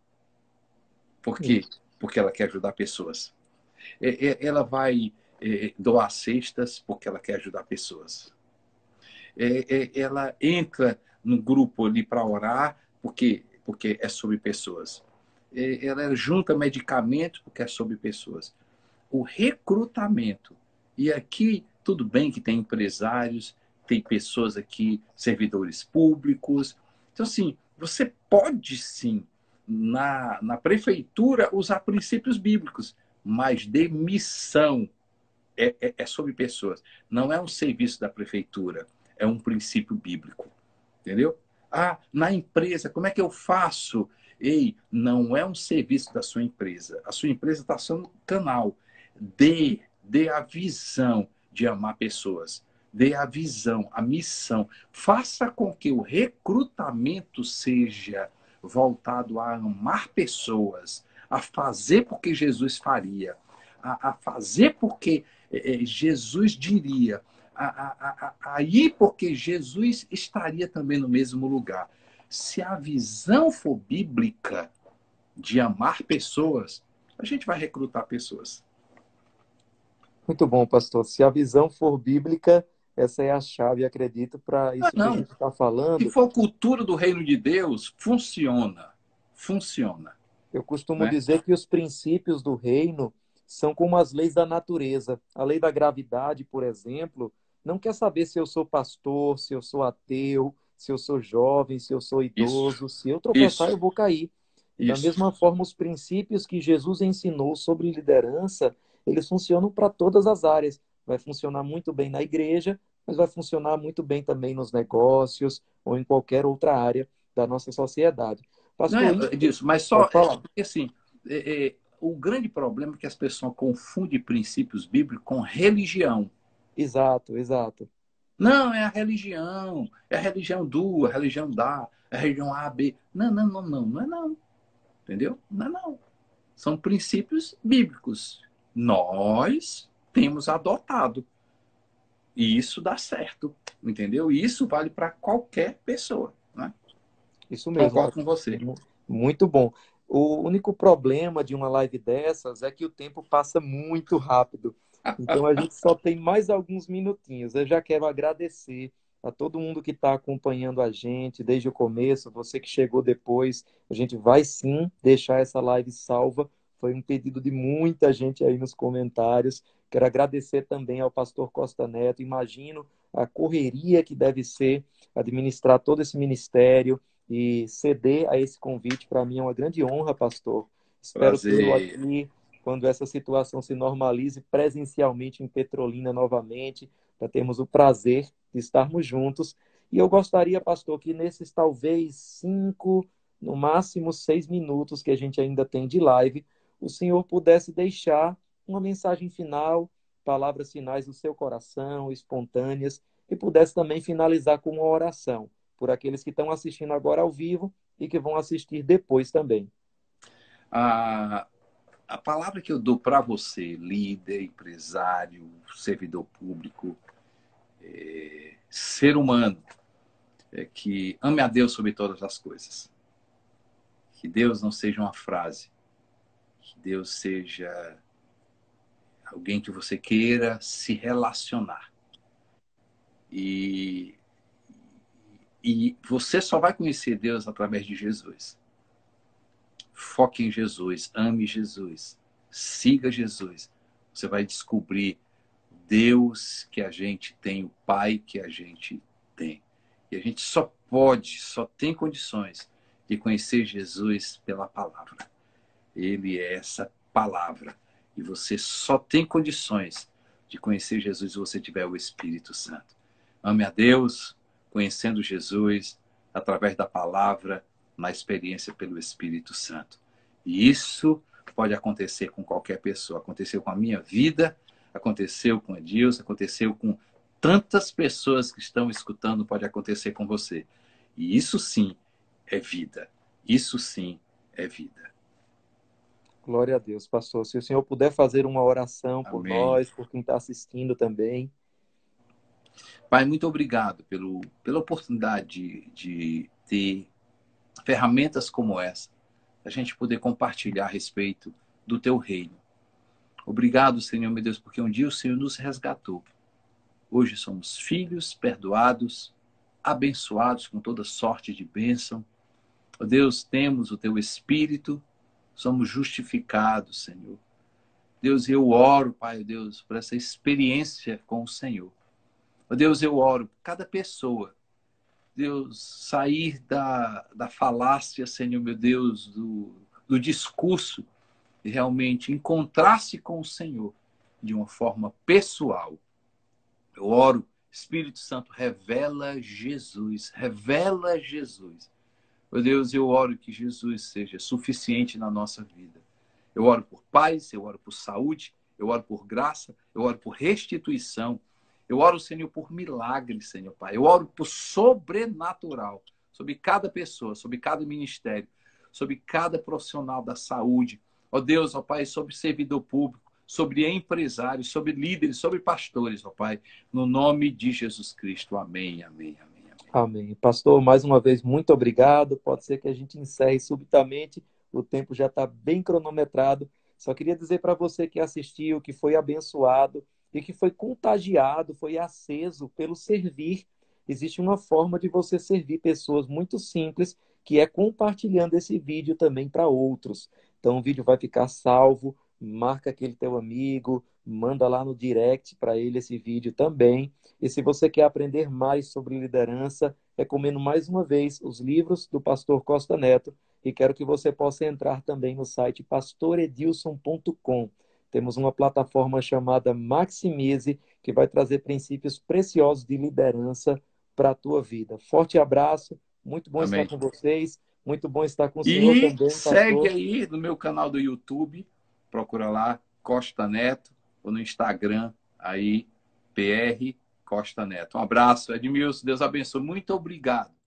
por quê? Isso. Porque ela quer ajudar pessoas. Ela vai doar cestas, porque ela quer ajudar pessoas. Ela entra no grupo ali para orar, porque é sobre pessoas. Ela junta medicamentos, porque é sobre pessoas. O recrutamento. E aqui, tudo bem que tem empresários, tem pessoas aqui, servidores públicos. Então, assim, você pode sim, na prefeitura, usar princípios bíblicos, mas de missão é sobre pessoas. Não é um serviço da prefeitura, é um princípio bíblico. Entendeu? Ah, na empresa, como é que eu faço? Ei, não é um serviço da sua empresa. A sua empresa está sendo um canal. Dê a visão de amar pessoas. Dê a visão, a missão. Faça com que o recrutamento seja voltado a amar pessoas, a fazer porque Jesus faria, a fazer porque Jesus diria, a ir porque Jesus estaria também no mesmo lugar. Se a visão for bíblica de amar pessoas, a gente vai recrutar pessoas. Muito bom, pastor. Se a visão for bíblica, essa é a chave, acredito, para Ah, isso que a não. gente está Se falando. for cultura do reino de Deus, funciona. Funciona. Eu costumo Né? dizer que os princípios do reino são como as leis da natureza. A lei da gravidade, por exemplo, não quer saber se eu sou pastor, se eu sou ateu, se eu sou jovem, se eu sou Isso, idoso. Se eu tropeçar, eu isso, vou cair. E da isso. mesma forma, os princípios que Jesus ensinou sobre liderança, eles funcionam para todas as áreas. Vai funcionar muito bem na igreja, mas vai funcionar muito bem também nos negócios ou em qualquer outra área da nossa sociedade. Não Pastor, é disso, mas só pode falar. porque assim, o grande problema é que as pessoas confundem princípios bíblicos com religião. Exato, exato. Não, é a religião do, a religião da, é a religião A, B. Não, não, não, não, não é não. Entendeu? Não é não. São princípios bíblicos. Nós temos adotado. E isso dá certo. Entendeu? E isso vale para qualquer pessoa. Né? Isso mesmo, Concordo pastor. com você. Muito bom. O único problema de uma live dessas é que o tempo passa muito rápido. Então a gente só tem mais alguns minutinhos. Eu já quero agradecer a todo mundo que está acompanhando a gente desde o começo, você que chegou depois. A gente vai sim deixar essa live salva. Foi um pedido de muita gente aí nos comentários. Quero agradecer também ao pastor Costa Neto. Imagino a correria que deve ser administrar todo esse ministério e ceder a esse convite. Para mim é uma grande honra, pastor. Espero tê-lo Prazer. aqui quando essa situação se normalize presencialmente em Petrolina novamente, para termos o prazer de estarmos juntos. E eu gostaria, pastor, que nesses talvez 5, no máximo 6 minutos que a gente ainda tem de live, o senhor pudesse deixar uma mensagem final, palavras finais do seu coração, espontâneas, e pudesse também finalizar com uma oração por aqueles que estão assistindo agora ao vivo e que vão assistir depois também. A, a palavra que eu dou para você, líder, empresário, servidor público, ser humano, é que ame a Deus sobre todas as coisas. Que Deus não seja uma frase, que Deus seja alguém que você queira se relacionar. E, e você só vai conhecer Deus através de Jesus. Foque em Jesus, ame Jesus, siga Jesus. Você vai descobrir Deus que a gente tem, o Pai que a gente tem. E a gente só tem condições de conhecer Jesus pela palavra. Ele é essa palavra. E você só tem condições de conhecer Jesus se você tiver o Espírito Santo. Ame a Deus, conhecendo Jesus, através da palavra, na experiência pelo Espírito Santo. E isso pode acontecer com qualquer pessoa. Aconteceu com a minha vida, aconteceu com a Deus, aconteceu com tantas pessoas que estão escutando, pode acontecer com você. E isso sim é vida. Isso sim é vida. Glória a Deus, pastor. Se o senhor puder fazer uma oração por Amém. nós, por quem está assistindo também. Pai, muito obrigado pela oportunidade de ter ferramentas como essa, a gente poder compartilhar a respeito do teu reino. Obrigado, Senhor, meu Deus, porque um dia o Senhor nos resgatou. Hoje somos filhos, perdoados, abençoados com toda sorte de bênção. Ó Deus, temos o teu Espírito, somos justificados, Senhor. Deus, eu oro, Pai, Deus, por essa experiência com o Senhor. Ó Deus, eu oro por cada pessoa. Deus, sair da falácia, Senhor, meu Deus, do discurso, e realmente encontrar-se com o Senhor de uma forma pessoal. Eu oro, Espírito Santo, revela Jesus, revela Jesus. Meu Deus, eu oro que Jesus seja suficiente na nossa vida. Eu oro por paz, eu oro por saúde, eu oro por graça, eu oro por restituição. Eu oro, Senhor, por milagre, Senhor Pai. Eu oro por sobrenatural sobre cada pessoa, sobre cada ministério, sobre cada profissional da saúde. Ó Deus, ó Pai, sobre servidor público, sobre empresários, sobre líderes, sobre pastores, ó Pai. No nome de Jesus Cristo. Amém, amém, amém, amém. Amém. Pastor, mais uma vez, muito obrigado. Pode ser que a gente encerre subitamente, o tempo já está bem cronometrado. Só queria dizer para você que assistiu, que foi abençoado e que foi contagiado, foi aceso pelo servir. Existe uma forma de você servir pessoas muito simples, que é compartilhando esse vídeo também para outros. Então, o vídeo vai ficar salvo, marca aquele teu amigo, manda lá no direct para ele esse vídeo também. E se você quer aprender mais sobre liderança, recomendo mais uma vez os livros do pastor Costa Neto e quero que você possa entrar também no site pastoredilson.com. Temos uma plataforma chamada Maximize, que vai trazer princípios preciosos de liderança para a tua vida. Forte abraço, muito bom estar Amém. com vocês, muito bom estar com o senhor E também, segue pastor. aí no meu canal do YouTube, procura lá, Costa Neto, ou no Instagram, aí, PR Costa Neto. Um abraço, Edmilson, Deus abençoe. Muito obrigado.